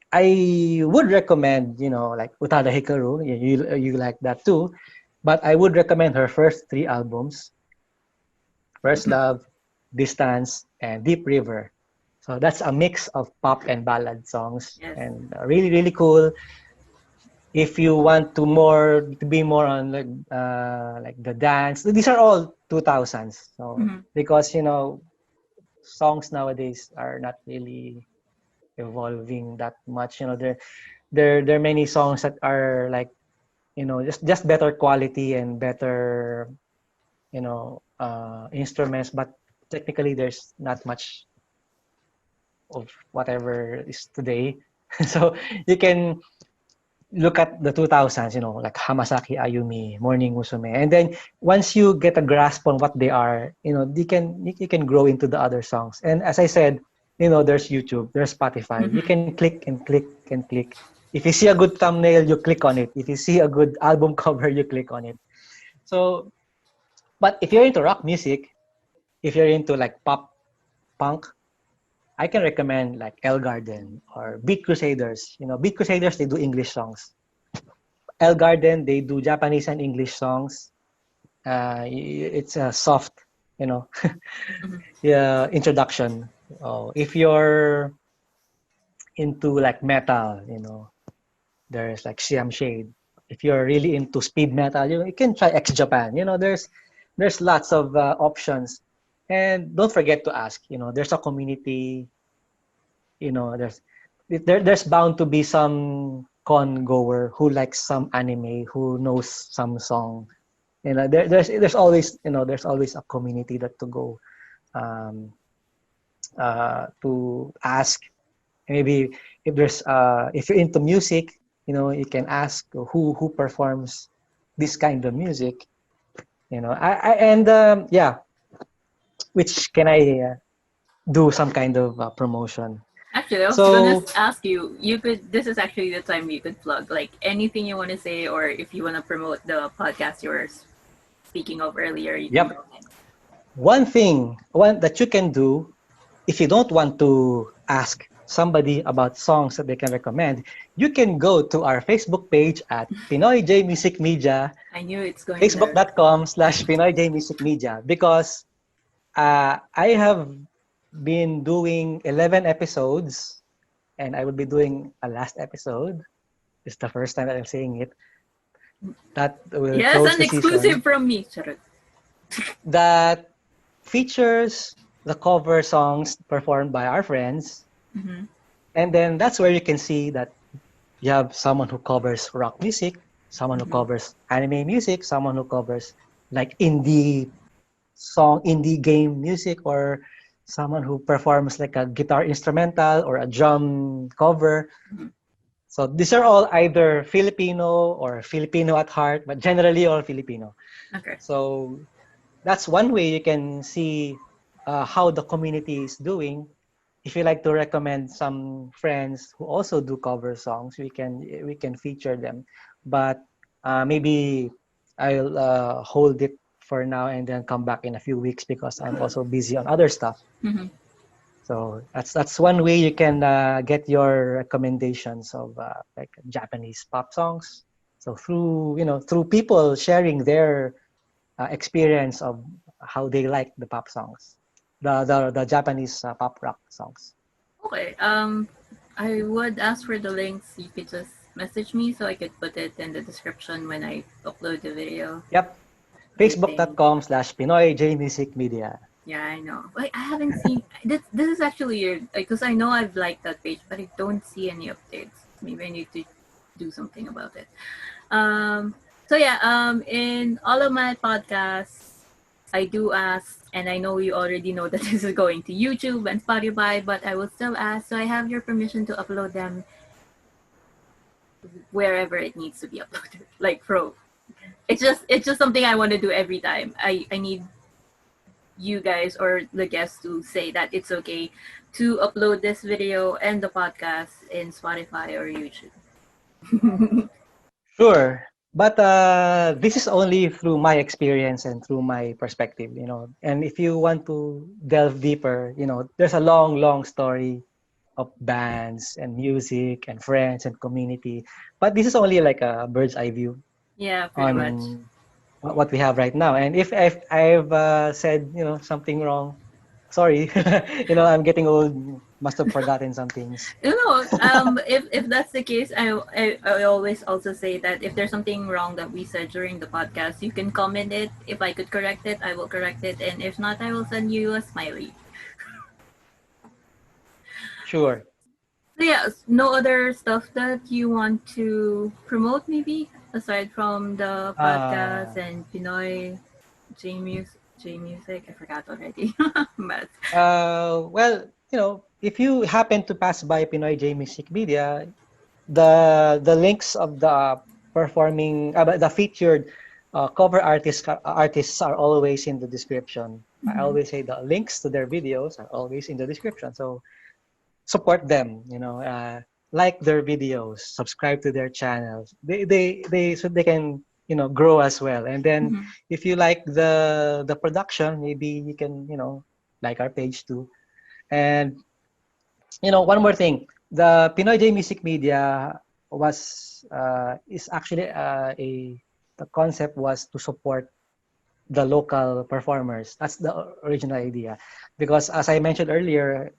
would recommend like Utada Hikaru. You like that too, but I would recommend her first three albums: First Love, Distance, and Deep River. So that's a mix of pop and ballad songs, Yes. and really really cool. If you want to be more on like the dance, these are all 2000s. So Mm-hmm. because songs nowadays are not really evolving that much. There are many songs that are like just better quality and better instruments, but technically there's not much of whatever is today. So you can look at the 2000s, like Hamasaki Ayumi, Morning Musume, and then once you get a grasp on what they are, you can grow into the other songs. And as I said, there's YouTube, there's Spotify. You Mm-hmm. can click and click and click. If you see a good thumbnail, you click on it. If you see a good album cover, you click on it. So, but if you're into rock music, if you're into like pop punk, I can recommend like El Garden or Beat Crusaders. Beat Crusaders, they do English songs. El Garden, they do Japanese and English songs. It's a soft, you know, Mm-hmm. yeah, introduction. If you're into like metal, there's like Siam Shade. If you're really into speed metal, you can try X Japan. There's lots of options, and don't forget to ask. There's a community. There's bound to be some con goer who likes some anime, who knows some song. There's always there's always a community that to go um, to ask. Maybe if you're into music, you can ask who performs this kind of music. I and yeah, which can I do some kind of promotion. Actually, I was gonna So ask you. You could. This is actually the time you could plug like anything you want to say, or if you want to promote the podcast you were speaking of earlier, you can yep, go ahead. one that you can do if you don't want to ask somebody about songs that they can recommend, you can go to our Facebook page at Pinoy J Music Media, I knew it's going there. facebook.com/Pinoy J Music Media, because I have been doing 11 episodes and I will be doing a last episode. It's the first time that I'm saying it. That will Yes, close an the exclusive season. from me. Charot. That features the cover songs performed by our friends. Mm-hmm. And then that's where you can see that you have someone who covers rock music, someone who Mm-hmm. covers anime music, someone who covers like indie game music, or someone who performs like a guitar instrumental or a drum cover. Mm-hmm. So these are all either Filipino or Filipino at heart, but generally all Filipino. Okay. So that's one way you can see how the community is doing. If you like to recommend some friends who also do cover songs, we can feature them. But maybe I'll hold it for now and then come back in a few weeks because I'm also busy on other stuff. Mm-hmm. So that's one way you can get your recommendations of like Japanese pop songs. So through people sharing their experience of how they like the pop songs, the Japanese pop rock songs. Okay. I would ask for the links. You could just message me so I could put it in the description when I upload the video. Yep, Everything. facebook.com/Pinoy J Music Media. Yeah, I know. Like I haven't seen this. This is actually weird because I know I've liked that page, but I don't see any updates. Maybe I need to do something about it. Um. So yeah. In all of my podcasts, I do ask, and I know you already know that this is going to YouTube and Spotify, but I will still ask. So I have your permission to upload them wherever it needs to be uploaded. Like pro. It's just something I want to do every time. I need you guys or the guests to say that it's okay to upload this video and the podcast in Spotify or YouTube. Sure. But this is only through my experience and through my perspective. And if you want to delve deeper, there's a long, long story of bands and music and friends and community. But this is only like a bird's eye view Yeah, pretty much. on what we have right now. And if I've said something wrong, sorry. I'm getting old. Must have forgotten some things. If that's the case, I always also say that if there's something wrong that we said during the podcast, you can comment it. If I could correct it, I will correct it, and if not, I will send you a smiley. Sure. So yeah, no other stuff that you want to promote, maybe aside from the podcast Uh, and Pinoy J Music. I forgot already. But well, if you happen to pass by Pinoy Jmusic Media, the links of the performing the featured cover artists are always in the description. I Mm-hmm. always say the links to their videos are always in the description. So support them. Like their videos, subscribe to their channels. They so they can grow as well. And then Mm-hmm. if you like the production, maybe you can like our page too. And one more thing. The Pinoy J Music Media was is actually the concept was to support the local performers. That's the original idea. Because as I mentioned earlier,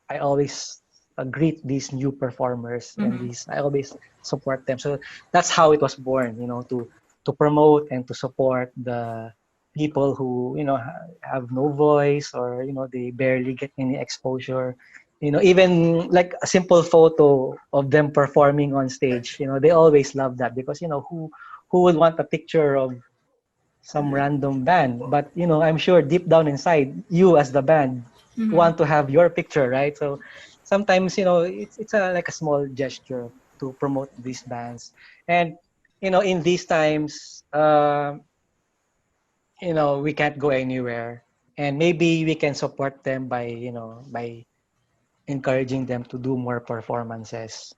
I always greet these new performers and Mm-hmm. these I always support them. So that's how it was born, to promote and to support the people who have no voice, or they barely get any exposure. Even like a simple photo of them performing on stage, they always love that, because who would want a picture of some random band? But I'm sure deep down inside, you as the band Mm-hmm. want to have your picture, right? So sometimes it's like a small gesture to promote these bands. And in these times, we can't go anywhere, and maybe we can support them by encouraging them to do more performances,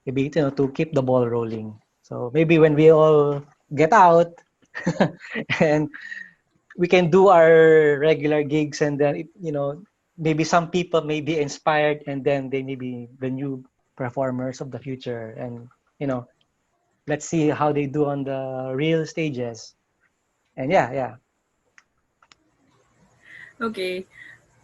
maybe to keep the ball rolling. So maybe when we all get out and we can do our regular gigs, and then maybe some people may be inspired, and then they may be the new performers of the future. And you know let's see how they do on the real stages. And yeah. Okay.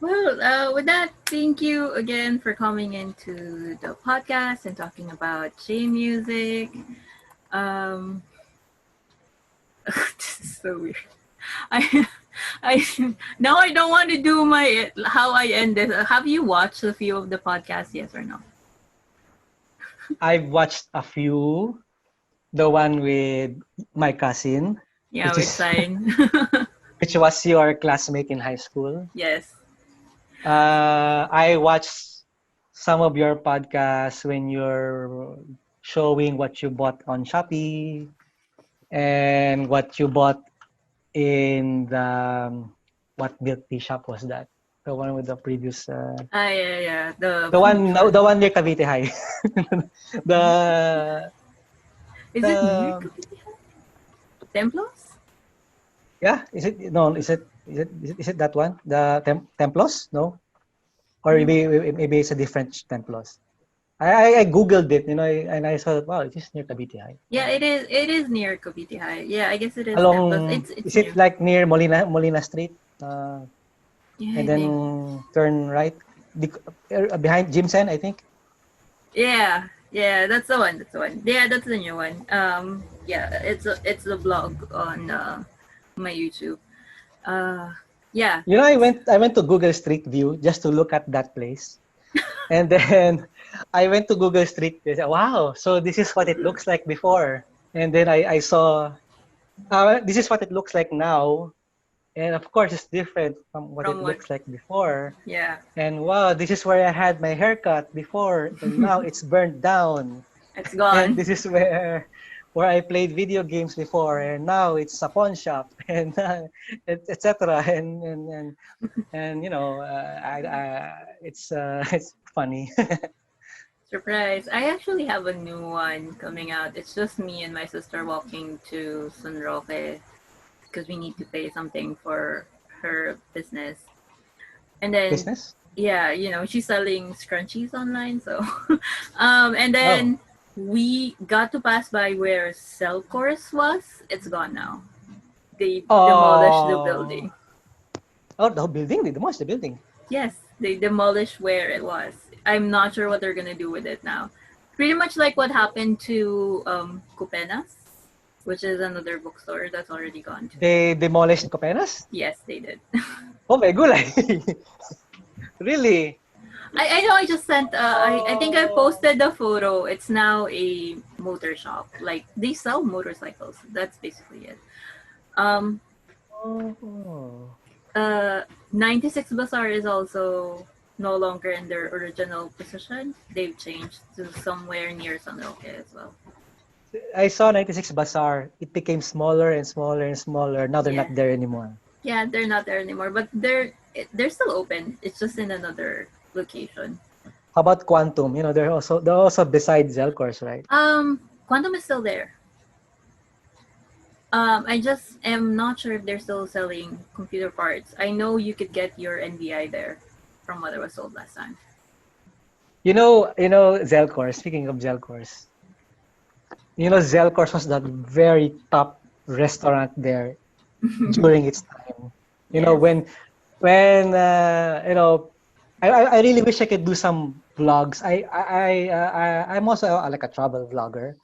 Well, with that, thank you again for coming into the podcast and talking about J music. Um, this is so weird. I, I now I don't want to do my how I end this. Have you watched a few of the podcasts? Yes or no? I've watched a few. The one with my cousin, Yeah, which with is sign. which was your classmate in high school. Yes. I watched some of your podcasts when you're showing what you bought on Shopee and what you bought in the what milk tea shop was that? The one with the previous Ah, yeah, yeah. The the one fruits one. the one near Cavite High. the Is it near the Cavite? Templos? yeah, is it that one? The Templos? No? Or No. maybe it's a different Templos. I googled it, and I saw, wow, it is near Cavite High. Yeah, it is. It is near Cavite High. Yeah, I guess it is Templos. Along, It's is it new. like near Molina Street? Yeah, And I think. then turn right behind Jimsen, I think. Yeah, yeah, that's the one. That's the one. Yeah, that's the new one. Yeah, it's a blog on my YouTube. Uh, yeah. I went to Google Street View just to look at that place. And then I went to Google Street View. Wow, so this is what it looks like before. And then I saw, this is what it looks like now. And of course, it's different from what From it what? looks like before. Yeah, And wow, this is where I had my haircut before, and now it's burned down. it's And gone. this is where I played video games before, and now it's a pawn shop, and etc. And it's funny. Surprise! I actually have a new one coming out. It's just me and my sister walking to San Roque because we need to pay something for her business. And then Business? yeah, she's selling scrunchies online, so and Oh, then we got to pass by where cell course was. It's gone now. They demolished the oh, building. the building, the most the building. Yes, they demolished where it was. I'm not sure what they're gonna do with it now. Pretty much like what happened to Cupenas, which is another bookstore that's already gone too. They demolished Copenas. Yes, they did. Oh my gulay. Really? I know I just sent I think I Oh. posted the photo. It's now a motor shop. Like they sell motorcycles. That's basically it. Um Oh. 96 Bazaar is also no longer in their original position. They've changed to somewhere near San Roque as well. I saw 96 Bazaar. It became smaller and smaller and smaller. Now they're Yeah. not there anymore. Yeah, they're not there anymore, but they're still open. It's just in another location. How about Quantum? You know, they're also beside Zelcor's, right? Quantum is still there. I just am not sure if they're still selling computer parts. I know you could get your NVI there, from what I was told last time. You know Zelcor's. Speaking of Zelcor's, Zelcor's was that very top restaurant there during its time. You know, Yes. when I really wish I could do some vlogs. I'm also like a travel vlogger.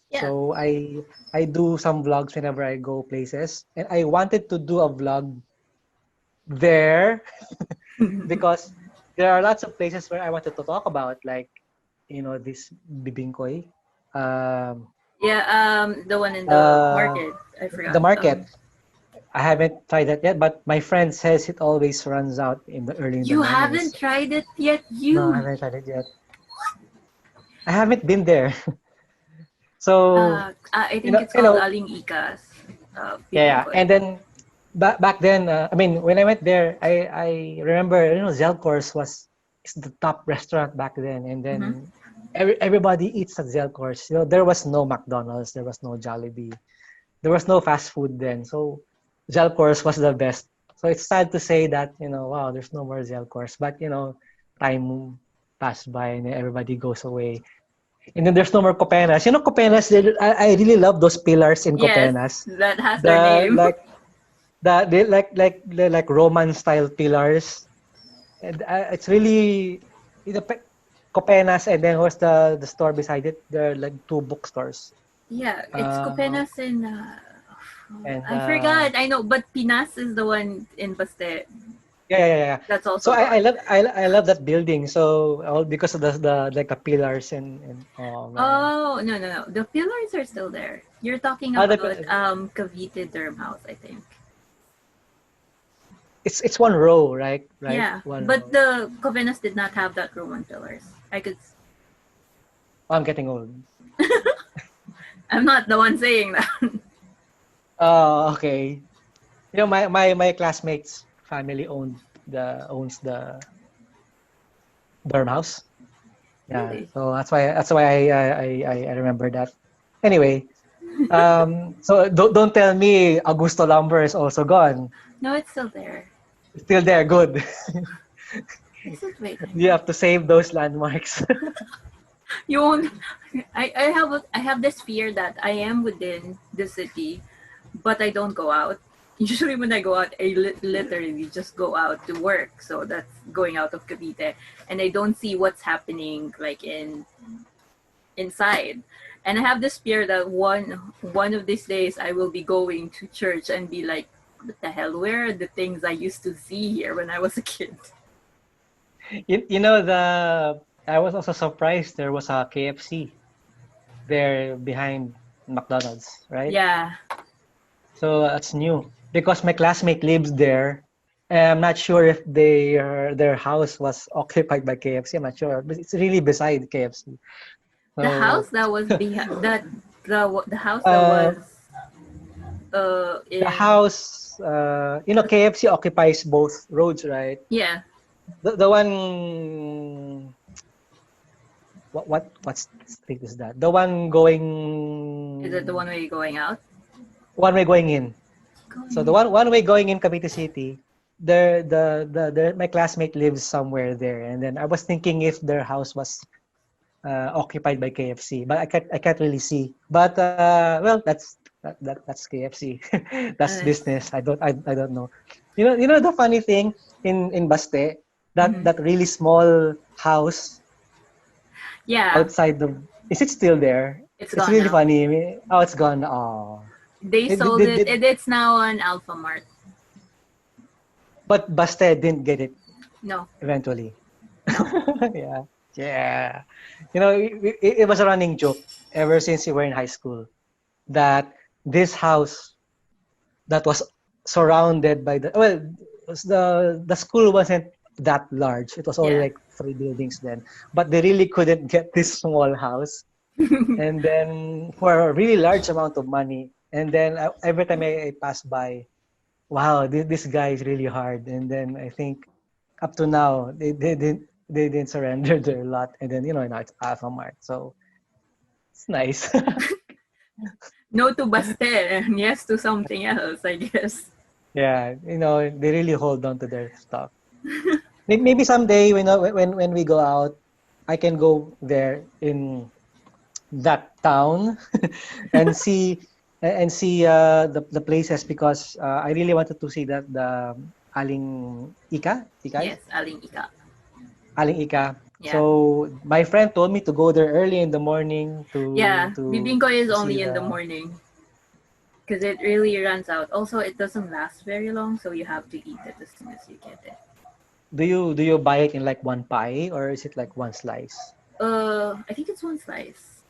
Yeah. So I do some vlogs whenever I go places, and I wanted to do a vlog there because there are lots of places where I wanted to talk about, like this bibingkoy, um, Yeah. The one in the uh, market. I the forgot. market. I haven't tried that yet, but my friend says it always runs out in the early in the You haven't mornings. tried it yet. No, I You. haven't tried it yet. I haven't been there. So I you think know, it's you called know, Aling Ika's. yeah, yeah. Bibingkoy. And then back then, I mean, when I went there, I remember, Zelcor's is the top restaurant back then, and Mm-hmm. then everybody eats at Zelcor's. There was no McDonald's, there was no Jollibee, there was no fast food then. So Zelcor's was the best. So it's sad to say that, wow, there's no more Zelcor's, but time passed by and everybody goes away. And then there's no more Copenas. Copenas, I really love those pillars in Yes, Copenas. that has their The name. like they like Roman style pillars, and it's really Copenas, and then what's the store beside it? There are like two bookstores. Yeah, it's Uh, Copenas in. and I forgot. I know, but Pinas is the one in Paste. yeah, yeah, yeah. That's So also I gone. love I love that building. So all because of the like the pillars and oh man. Oh no no no! The pillars are still there. You're talking Other about Cavite Derm House, I think. it's one row, right? Right, Yeah, one but row. the Copenas did not have that Roman pillars. I could. Oh, I'm getting old. I'm not the one saying that. Oh, okay. My classmates' family owns the dorm house. Yeah, Really? so that's why I remember that. Anyway, so don't tell me Augusto Lumber is also gone. No, it's still there. It's still there, good. Is it? Wait, hang You on. have to save those landmarks. You won't. I have this fear that I am within the city, but I don't go out. Usually when I go out, I literally just go out to work. So that's going out of Cavite, and I don't see what's happening like inside. And I have this fear that one of these days I will be going to church and be like, what the hell? Where are the things I used to see here when I was a kid? I was also surprised there was a KFC there behind McDonald's, right? Yeah. So that's new because my classmate lives there. I'm not sure if their house was occupied by KFC. I'm not sure, but it's really beside KFC. The So house that was behind that the house that uh, was the in house, KFC occupies both roads, right? yeah. The one, what street is that? The one Is it the going one way going out? one way going in. So the Going one way going in Cavite City, my classmate lives somewhere there, and then I was thinking if their house was occupied by KFC, but I can't really see. But well, that's KFC. That's in. business. I don't know. You know the funny thing in Baste, that Mhm. that really small house Yeah, outside the is it still there? it's It's gone really now. funny. I mean, oh, it's gone. Oh, They did, sold did, it. did, It's now on Alpha Mart. but Baste didn't get it No, eventually. no. Yeah. Yeah. It was a running joke ever since we were in high school that this house that was surrounded by the school wasn't that large. It was only Yeah. like 3 buildings then, but they really couldn't get this small house. And then for a really large amount of money, and then every time I pass by, wow, this guy is really hard. And then I think up to now they didn't surrender their lot, and then now it's Alpha Mart, so it's nice. No to Bastel and yes to something else, I guess. Yeah, they really hold on to their stuff. Maybe someday, when we go out, I can go there in that town and see the places, because I really wanted to see that the Aling Ika, Ikay, Yes, Aling Ika. Aling Ika. Yeah. So my friend told me to go there early in the morning to Yeah, to bibingko is to see only in the the. morning because it really runs out. Also, it doesn't last very long, so you have to eat it as soon as you get it. Do you buy it in like one pie, or is it like one slice? I think it's one slice,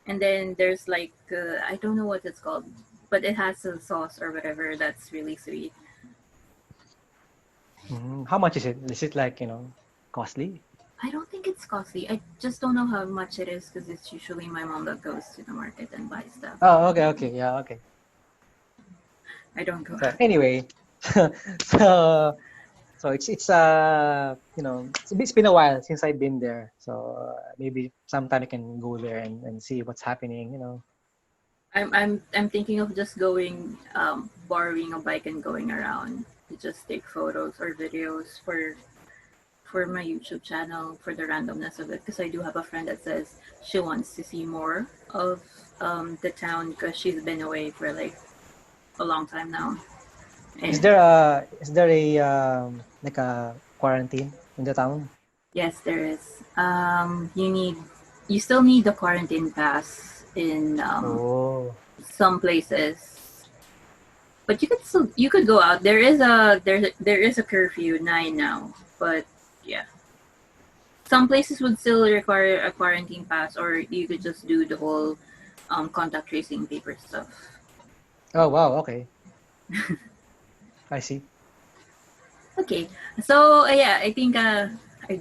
and then there's like I don't know what it's called, but it has a sauce or whatever that's really sweet. How much is it? Is it like costly? I don't think it's costly. I just don't know how much it is because it's usually my mom that goes to the market and buys stuff. Oh, okay, okay, yeah, okay. I don't go So out. anyway, so it's been a while since I've been there. So maybe sometime I can go there and see what's happening. I'm thinking of just going, borrowing a bike and going around to just take photos or videos for my YouTube channel for the randomness of it because I do have a friend that says she wants to see more of the town because she's been away for like a long time now. Is And there a like a quarantine in the town? yes, there is. You still need the quarantine pass in Oh, some places, but you could go out. There is a curfew 9 now, but yeah, some places would still require a quarantine pass, or you could just do the whole contact tracing paper stuff. oh wow, okay, I see. Okay, so yeah, I think I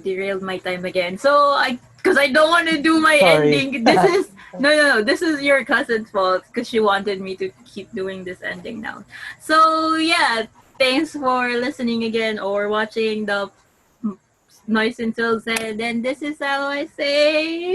derailed my time again. So because I don't want to do my Sorry. ending. This is no. This is your cousin's fault because she wanted me to keep doing this ending now. So yeah, thanks for listening again or watching the Noise until said. And this is how I say